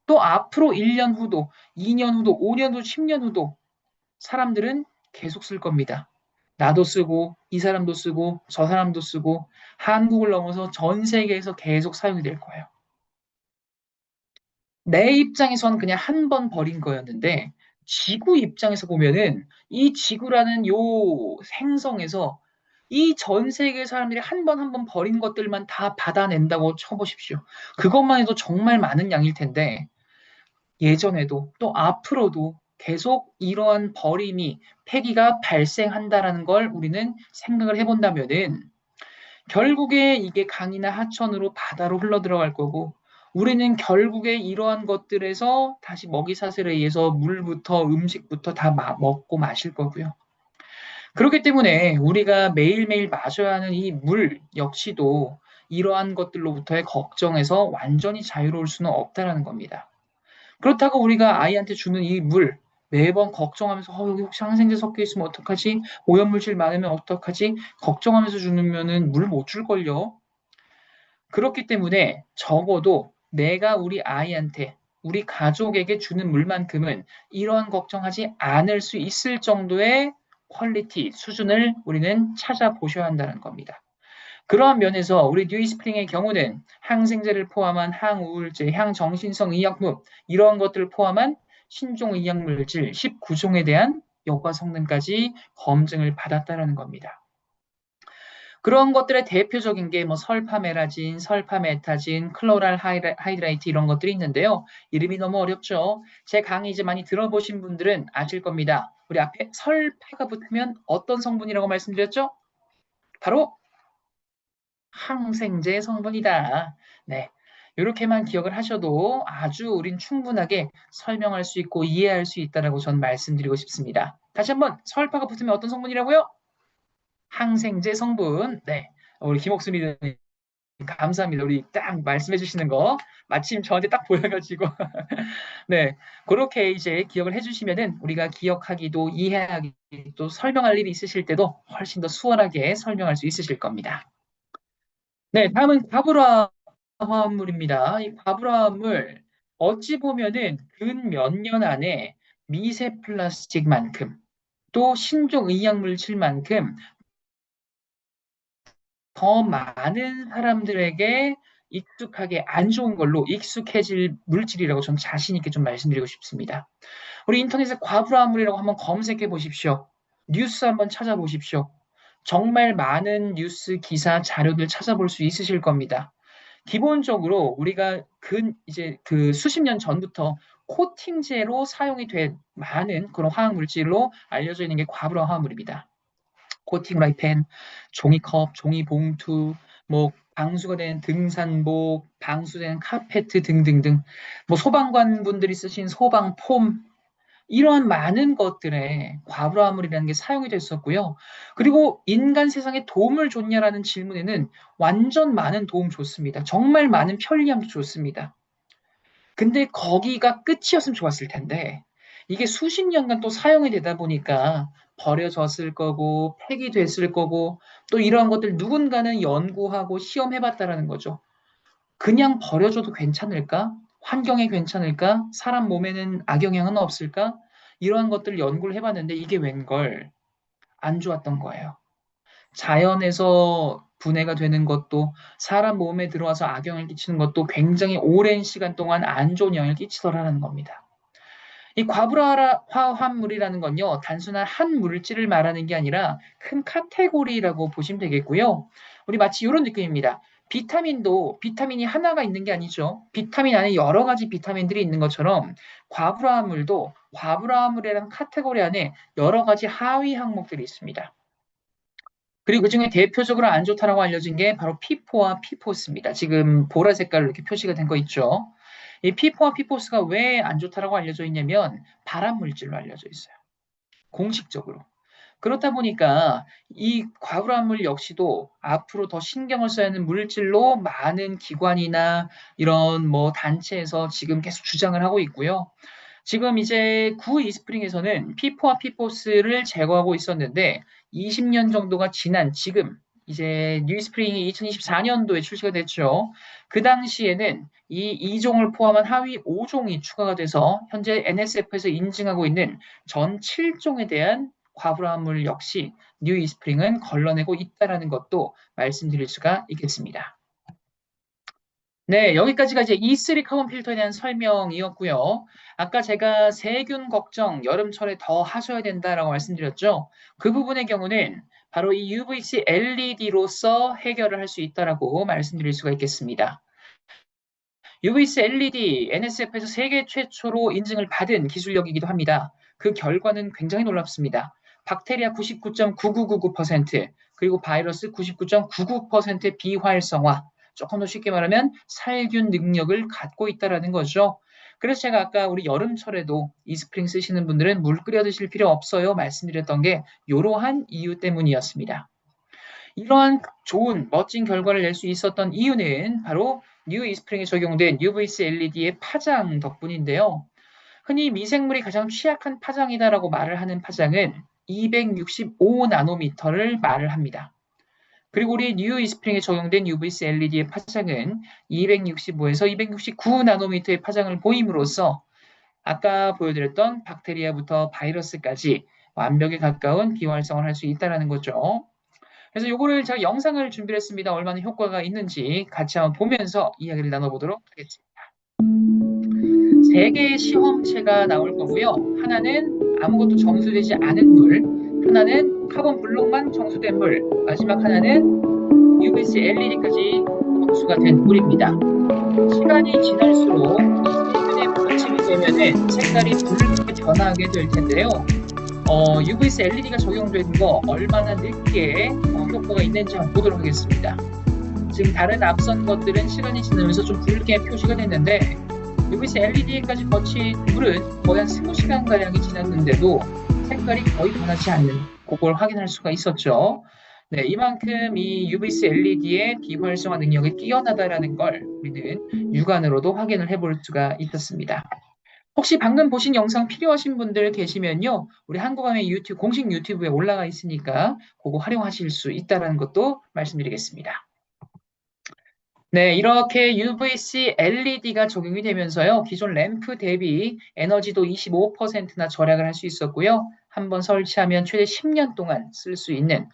또 앞으로 1년 후도 2년 후도 5년 후 10년 후도 사람들은 계속 쓸 겁니다. 나도 쓰고 이 사람도 쓰고 저 사람도 쓰고 한국을 넘어서 전 세계에서 계속 사용이 될 거예요. 내 입장에선 그냥 한 번 버린 거였는데 지구 입장에서 보면은 이 지구라는 요 행성에서 이 전 세계 사람들이 한 번 한 번 버린 것들만 다 받아낸다고 쳐보십시오. 그것만 해도 정말 많은 양일 텐데 예전에도 또 앞으로도 계속 이러한 버림이 폐기가 발생한다라는 걸 우리는 생각을 해본다면은 결국에 이게 강이나 하천으로 바다로 흘러들어갈 거고 우리는 결국에 이러한 것들에서 다시 먹이 사슬에 의해서 물부터 음식부터 다 먹고 마실 거고요. 그렇기 때문에 우리가 매일매일 마셔야 하는 이 물 역시도 이러한 것들로부터의 걱정에서 완전히 자유로울 수는 없다라는 겁니다. 그렇다고 우리가 아이한테 주는 이 물, 매번 걱정하면서 여기 혹시 항생제 섞여 있으면 어떡하지? 오염물질 많으면 어떡하지? 걱정하면서 주면은 물 못 줄걸요. 그렇기 때문에 적어도 내가 우리 아이한테 우리 가족에게 주는 물만큼은 이러한 걱정하지 않을 수 있을 정도의 퀄리티, 수준을 우리는 찾아보셔야 한다는 겁니다. 그러한 면에서 우리 뉴이스프링의 경우는 항생제를 포함한 항우울제, 항정신성 의약품 이러한 것들을 포함한 신종 의약물질 19종에 대한 여과 성능까지 검증을 받았다는 겁니다. 그런 것들의 대표적인 게 뭐 설파메라진, 설파메타진, 클로랄 하이드라이트 이런 것들이 있는데요. 이름이 너무 어렵죠. 제 강의 이제 많이 들어보신 분들은 아실 겁니다. 우리 앞에 설파가 붙으면 어떤 성분이라고 말씀드렸죠? 바로 항생제 성분이다. 네. 이렇게만 기억을 하셔도 아주 우린 충분하게 설명할 수 있고 이해할 수 있다라고 저는 말씀드리고 싶습니다. 다시 한번 설파가 붙으면 어떤 성분이라고요? 항생제 성분. 네. 우리 김옥순 리더님 감사합니다. 우리 딱 말씀해 주시는 거 마침 저한테 딱 보여가지고 네. 그렇게 이제 기억을 해주시면은 우리가 기억하기도 이해하기도 설명할 일이 있으실 때도 훨씬 더 수월하게 설명할 수 있으실 겁니다. 네, 다음은 과부라 화합물입니다. 이 과부라 화합물 어찌 보면은 근 몇 년 안에 미세 플라스틱만큼 또 신종 의약물질만큼 더 많은 사람들에게 익숙하게 안 좋은 걸로 익숙해질 물질이라고 좀 자신 있게 좀 말씀드리고 싶습니다. 우리 인터넷에 과부하물이라고 한번 검색해 보십시오. 뉴스 한번 찾아보십시오. 정말 많은 뉴스 기사 자료들 찾아볼 수 있으실 겁니다. 기본적으로 우리가 이제 그 수십 년 전부터 코팅제로 사용이 된 많은 그런 화학 물질로 알려져 있는 게 과부하 화합물입니다. 코팅 라이펜, 종이컵, 종이봉투, 뭐 방수가 된 등산복, 방수된 카페트 등등등, 뭐 소방관 분들이 쓰신 소방폼 이러한 많은 것들에 과부하물이라는 게 사용이 됐었고요. 그리고 인간 세상에 도움을 줬냐라는 질문에는 완전 많은 도움 줬습니다. 정말 많은 편리함도 줬습니다. 근데 거기가 끝이었으면 좋았을 텐데 이게 수십 년간 또 사용이 되다 보니까 버려졌을 거고 폐기됐을 거고 또 이러한 것들 누군가는 연구하고 시험해봤다라는 거죠. 그냥 버려줘도 괜찮을까? 환경에 괜찮을까? 사람 몸에는 악영향은 없을까? 이러한 것들 연구를 해봤는데 이게 웬걸 안 좋았던 거예요. 자연에서 분해가 되는 것도 사람 몸에 들어와서 악영향을 끼치는 것도 굉장히 오랜 시간 동안 안 좋은 영향을 끼치더라는 겁니다. 이 과부하화합물이라는 건요, 단순한 한 물질을 말하는 게 아니라 큰 카테고리라고 보시면 되겠고요. 우리 마치 이런 느낌입니다. 비타민도 비타민이 하나가 있는 게 아니죠. 비타민 안에 여러 가지 비타민들이 있는 것처럼 과부하물도 과부하물이라는 카테고리 안에 여러 가지 하위 항목들이 있습니다. 그리고 그중에 대표적으로 안 좋다라고 알려진 게 바로 피포와 피포스입니다. 지금 보라 색깔로 이렇게 표시가 된 거 있죠. 이 피포와 피포스가 왜 안 좋다라고 알려져 있냐면 발암 물질로 알려져 있어요. 공식적으로. 그렇다 보니까 이 과부하물 역시도 앞으로 더 신경을 써야 하는 물질로 많은 기관이나 이런 뭐 단체에서 지금 계속 주장을 하고 있고요. 지금 이제 구 이스프링에서는 피포와 피포스를 제거하고 있었는데 20년 정도가 지난 지금 이제 뉴이스프링이 2024년도에 출시가 됐죠. 그 당시에는 이 2종을 포함한 하위 5종이 추가가 돼서 현재 NSF에서 인증하고 있는 전 7종에 대한 과부하물 역시 뉴이스프링은 걸러내고 있다는 것도 말씀드릴 수가 있겠습니다. 네, 여기까지가 이제 E3 카본 필터에 대한 설명이었고요. 아까 제가 세균 걱정 여름철에 더 하셔야 된다라고 말씀드렸죠. 그 부분의 경우는 바로 이 UVC LED로서 해결을 할 수 있다라고 말씀드릴 수가 있겠습니다. UVC LED NSF에서 세계 최초로 인증을 받은 기술력이기도 합니다. 그 결과는 굉장히 놀랍습니다. 박테리아 99.9999%, 그리고 바이러스 99.99%의 비활성화, 조금 더 쉽게 말하면 살균 능력을 갖고 있다는 거죠. 그래서 제가 아까 우리 여름철에도 이스프링 쓰시는 분들은 물 끓여 드실 필요 없어요 말씀드렸던 게 이러한 이유 때문이었습니다. 이러한 좋은 멋진 결과를 낼 수 있었던 이유는 바로 뉴 이스프링에 적용된 UVC LED의 파장 덕분인데요. 흔히 미생물이 가장 취약한 파장이다라고 말을 하는 파장은 265 나노미터를 말을 합니다. 그리고 우리 뉴 이스프링에 적용된 UVC LED의 파장은 265에서 269 나노미터의 파장을 보임으로써 아까 보여드렸던 박테리아부터 바이러스까지 완벽에 가까운 비활성을 할 수 있다는 거죠. 그래서 요거를 제가 영상을 준비했습니다. 얼마나 효과가 있는지 같이 한번 보면서 이야기를 나눠보도록 하겠습니다. 세 개의 시험체가 나올 거고요. 하나는 아무것도 정수되지 않은 물, 하나는 카본 블록만 정수된 물, 마지막 하나는 UVC LED까지 정수가 된 물입니다. 시간이 지날수록 이 세균에 부딪히게 되면은 색깔이 붉게 변하게 될 텐데요. UVC LED가 적용된 거 얼마나 늦게 효과가 있는지 한번 보도록 하겠습니다. 지금 다른 앞선 것들은 시간이 지나면서 좀 붉게 표시가 됐는데 UVC LED까지 거친 물은 거의 한 20시간가량이 지났는데도 색깔이 거의 변하지 않는 그걸 확인할 수가 있었죠. 네, 이만큼 이 UVC LED의 비활성화 능력이 뛰어나다라는 걸 우리는 육안으로도 확인을 해볼 수가 있었습니다. 혹시 방금 보신 영상 필요하신 분들 계시면요. 우리 한국암의 유튜브, 공식 유튜브에 올라가 있으니까 그거 활용하실 수 있다는 것도 말씀드리겠습니다. 네, 이렇게 UVC LED가 적용이 되면서요. 기존 램프 대비 에너지도 25%나 절약을 할 수 있었고요. 한번 설치하면 최대 10년 동안 쓸 수 있는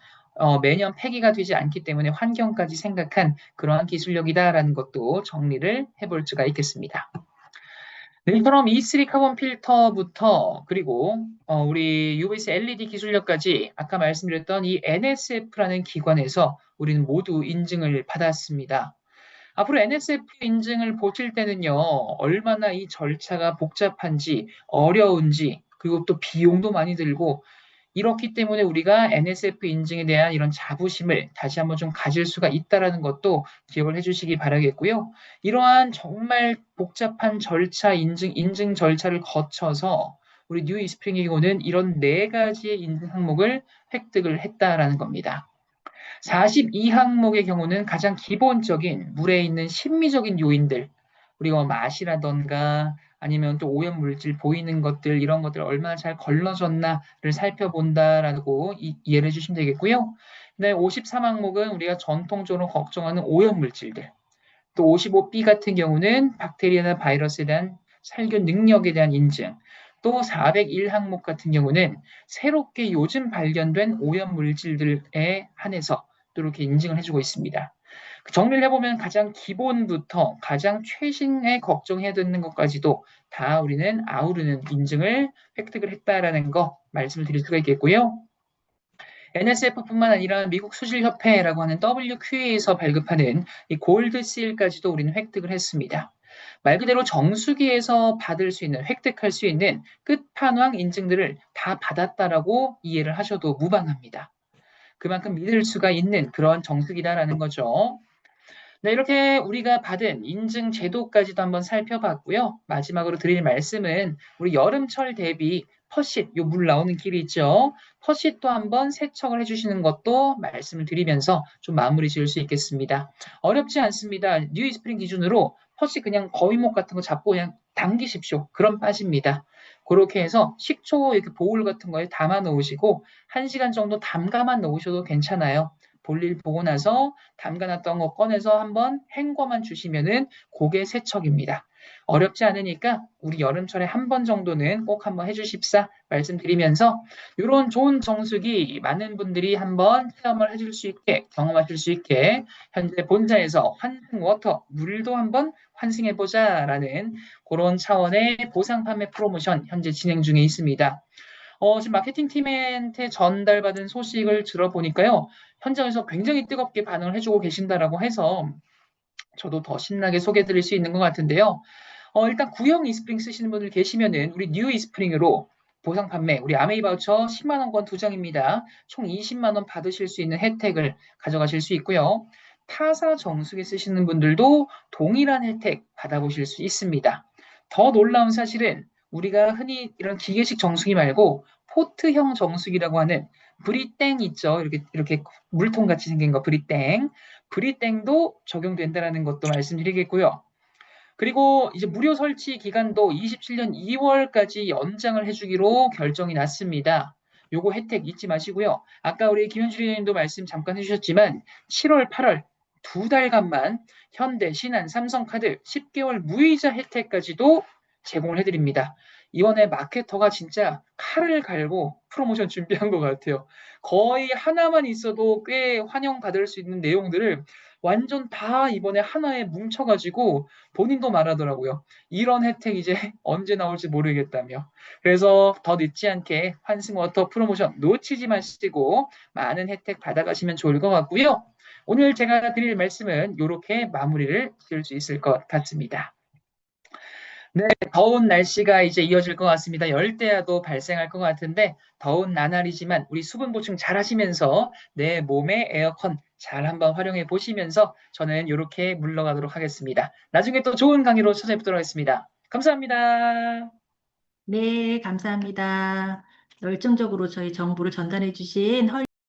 매년 폐기가 되지 않기 때문에 환경까지 생각한 그러한 기술력이다라는 것도 정리를 해볼 수가 있겠습니다. 이처럼 E3 카본 필터부터 그리고 우리 UVC LED 기술력까지 아까 말씀드렸던 이 NSF라는 기관에서 우리는 모두 인증을 받았습니다. 앞으로 NSF 인증을 보실 때는요, 얼마나 이 절차가 복잡한지, 어려운지, 그리고 또 비용도 많이 들고, 이렇기 때문에 우리가 NSF 인증에 대한 이런 자부심을 다시 한번 좀 가질 수가 있다는 것도 기억을 해주시기 바라겠고요. 이러한 정말 복잡한 절차, 인증 절차를 거쳐서 우리 뉴 이스프링의 경우는 이런 4가지의 인증 항목을 획득을 했다라는 겁니다. 42항목의 경우는 가장 기본적인 물에 있는 심미적인 요인들, 우리가 맛이라던가 아니면 또 오염물질 보이는 것들, 이런 것들 얼마나 잘 걸러졌나를 살펴본다라고 이해를 해주시면 되겠고요. 네, 53항목은 우리가 전통적으로 걱정하는 오염물질들, 또 55B 같은 경우는 박테리아나 바이러스에 대한 살균 능력에 대한 인증, 또 401항목 같은 경우는 새롭게 요즘 발견된 오염물질들에 한해서 또 이렇게 인증을 해주고 있습니다. 정리를 해보면 가장 기본부터 가장 최신에 걱정해야 되는 것까지도 다 우리는 아우르는 인증을 획득을 했다라는 거 말씀을 드릴 수가 있겠고요. NSF뿐만 아니라 미국 수질협회라고 하는 WQA에서 발급하는 이 골드실까지도 우리는 획득을 했습니다. 말 그대로 정수기에서 받을 수 있는, 획득할 수 있는 끝판왕 인증들을 다 받았다라고 이해를 하셔도 무방합니다. 그만큼 믿을 수가 있는 그런 정수기다라는 거죠. 네, 이렇게 우리가 받은 인증 제도까지도 한번 살펴봤고요. 마지막으로 드릴 말씀은 우리 여름철 대비 퍼싯, 요 물 나오는 길이 있죠. 퍼싯도 한번 세척을 해주시는 것도 말씀을 드리면서 좀 마무리 지을 수 있겠습니다. 어렵지 않습니다. 뉴 이스프링 기준으로 퍼싯 그냥 거위목 같은 거 잡고 그냥 당기십시오. 그럼 빠집니다. 그렇게 해서 식초 이렇게 보울 같은 거에 담아 놓으시고 1시간 정도 담가만 놓으셔도 괜찮아요. 볼일 보고 나서 담가놨던 거 꺼내서 한번 헹궈만 주시면은 그게 세척입니다. 어렵지 않으니까 우리 여름철에 한 번 정도는 꼭 한번 해주십사 말씀드리면서 이런 좋은 정수기 많은 분들이 한번 체험을 해줄 수 있게 경험하실 수 있게 현재 본사에서 환승 워터 물도 한번 환승해보자라는 그런 차원의 보상 판매 프로모션 현재 진행 중에 있습니다. 지금 마케팅팀한테 전달받은 소식을 들어보니까요. 현장에서 굉장히 뜨겁게 반응을 해주고 계신다라고 해서 저도 더 신나게 소개해드릴 수 있는 것 같은데요. 일단 구형 이스프링 쓰시는 분들 계시면은 우리 뉴 이스프링으로 보상 판매, 우리 아메이 바우처 10만 원권 2장입니다. 총 20만 원 받으실 수 있는 혜택을 가져가실 수 있고요. 타사 정수기 쓰시는 분들도 동일한 혜택 받아보실 수 있습니다. 더 놀라운 사실은 우리가 흔히 이런 기계식 정수기 말고 포트형 정수기라고 하는 브리땡 있죠. 이렇게 물통 같이 생긴 거 브리땡. 브리땡도 적용된다라는 것도 말씀드리겠고요. 그리고 이제 무료 설치 기간도 27년 2월까지 연장을 해주기로 결정이 났습니다. 요거 혜택 잊지 마시고요. 아까 우리 김현주 의원님도 말씀 잠깐 해주셨지만 7월, 8월 2달간만 현대, 신한, 삼성카드 10개월 무이자 혜택까지도 제공을 해드립니다. 이번에 마케터가 진짜 칼을 갈고 프로모션 준비한 것 같아요. 거의 하나만 있어도 꽤 환영받을 수 있는 내용들을 완전 다 이번에 하나에 뭉쳐가지고 본인도 말하더라고요. 이런 혜택 이제 언제 나올지 모르겠다며. 그래서 더 늦지 않게 환승워터 프로모션 놓치지 마시고 많은 혜택 받아가시면 좋을 것 같고요. 오늘 제가 드릴 말씀은 이렇게 마무리를 지을 수 있을 것 같습니다. 네, 더운 날씨가 이제 이어질 것 같습니다. 열대야도 발생할 것 같은데 더운 나날이지만 우리 수분 보충 잘 하시면서 내 몸에 에어컨 잘 한번 활용해 보시면서 저는 이렇게 물러가도록 하겠습니다. 나중에 또 좋은 강의로 찾아뵙도록 하겠습니다. 감사합니다. 네, 감사합니다. 열정적으로 저희 정보를 전달해 주신